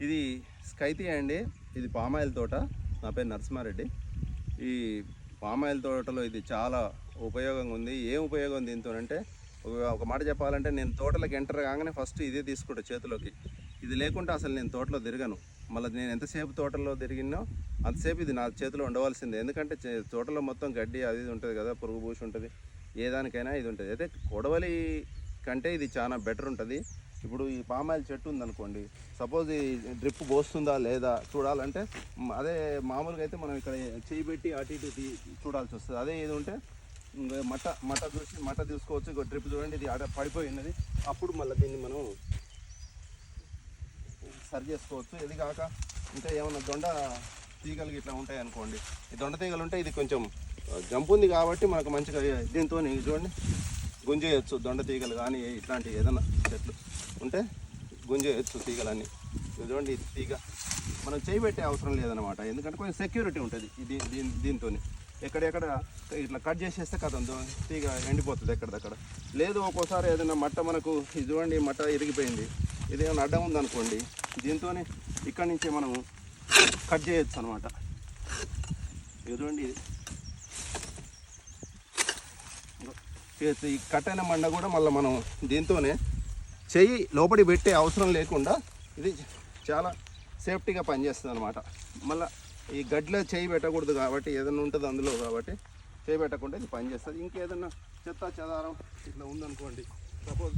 ఇది స్కైతి అండి. ఇది పామాయిల్ తోట. నా పేరు నరసింహారెడ్డి. ఈ పామాయిల్ తోటలో ఇది చాలా ఉపయోగంగా ఉంది. ఏం ఉపయోగం దీంతో అంటే, ఒక మాట చెప్పాలంటే, నేను తోటలోకి ఎంటర్ కాగానే ఫస్ట్ ఇదే తీసుకుంటా చేతిలోకి. ఇది లేకుంటే అసలు నేను తోటలో తిరగను. మళ్ళీ నేను ఎంతసేపు తోటలో తిరిగినో అంతసేపు ఇది నా చేతిలో ఉండవలసిందే. ఎందుకంటే తోటలో మొత్తం గడ్డి అది ఇది ఉంటుంది కదా, పురుగు పూసి ఉంటుంది. ఏ దానికైనా ఇది ఉంటుంది. అయితే కొడవలి కంటే ఇది చాలా బెటర్ ఉంటుంది. ఇప్పుడు ఈ పామాయిల్ చెట్టు ఉందనుకోండి, సపోజ్ ఈ డ్రిప్ పోస్తుందా లేదా చూడాలంటే, అదే మామూలుగా అయితే మనం ఇక్కడ చేయి పెట్టి అటు ఇటు చూడాల్సి వస్తుంది. అదే ఇది ఉంటే మట్ట తీసుకోవచ్చు. డ్రిప్ చూడండి, ఇది ఆడ పడిపోయినది. అప్పుడు మళ్ళీ దీన్ని మనం సరి చేసుకోవచ్చు. ఇది కాక ఇంకా ఏమన్నా దొండ తీగలు ఇట్లా ఉంటాయి అనుకోండి, ఈ దొండ తీగలు ఉంటే ఇది కొంచెం జంపు ఉంది కాబట్టి మనకు మంచిగా దీంతో చూడండి గుంజేయచ్చు. దొండ తీగలు కానీ ఇట్లాంటి ఏదైనా చెట్లు ఉంటే గుంజేయచ్చు తీగలన్నీ. చూడండి ఇది తీగ మనం చేయి పెట్టే అవసరం లేదనమాట, ఎందుకంటే కొంచెం సెక్యూరిటీ ఉంటుంది దీంతో. ఎక్కడెక్కడ ఇట్లా కట్ చేసేస్తే కథం తీగ ఎండిపోతుంది ఎక్కడిదక్కడ. లేదు ఒక్కోసారి ఏదైనా మట్ట మనకు ఇది చూడండి మట్ట ఇరిగిపోయింది, ఇది ఏమైనా అడ్డం ఉందనుకోండి, దీంతో ఇక్కడి నుంచి మనం కట్ చేయొచ్చు అనమాట. ఇది చూడండి ఈ కట్ అయిన మండ కూడా మళ్ళీ మనం దీంతోనే చెయ్యి లోపలి పెట్టే అవసరం లేకుండా ఇది చాలా సేఫ్టీగా పనిచేస్తుంది అనమాట. మళ్ళీ ఈ గడ్డిలో చేయి పెట్టకూడదు కాబట్టి, ఏదైనా ఉంటుంది అందులో కాబట్టి చేయి పెట్టకుండా ఇది పనిచేస్తుంది. ఇంకేదన్నా చెత్త చెదారం ఇట్లా ఉందనుకోండి, సపోజ్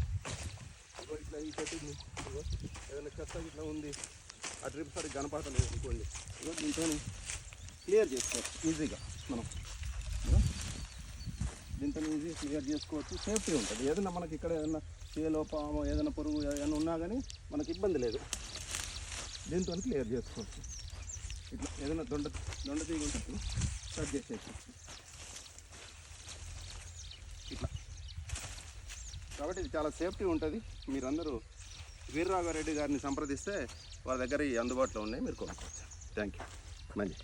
ఇట్లా ఈ చెట్టు ఏదైనా చెత్త ఇట్లా ఉంది, ఆ డ్రిప్ సరిగ్గా కనపడలేదు అనుకోండి, దీంతో క్లియర్ చేసుకోవచ్చు ఈజీగా. మనం దీంతో ఈజీ క్లియర్ చేసుకోవచ్చు, సేఫ్టీ ఉంటుంది. ఏదైనా మనకి ఇక్కడ ఏదైనా చేలో పాము ఏదైనా పురుగు ఏదైనా ఉన్నా కానీ మనకి ఇబ్బంది లేదు, దీంతో క్లియర్ చేసుకోవచ్చు. ఇట్లా ఏదైనా దొండ తీగ ఉంటే కట్ చేసేయచ్చు ఇట్లా. కాబట్టి ఇది చాలా సేఫ్టీ ఉంటుంది. మీరందరూ వీర్రాఘవరెడ్డి గారిని సంప్రదిస్తే వాళ్ళ దగ్గర ఈ అందుబాటులో ఉన్నాయి, మీరు కొనుక్కోవచ్చు. Thank you. మళ్ళీ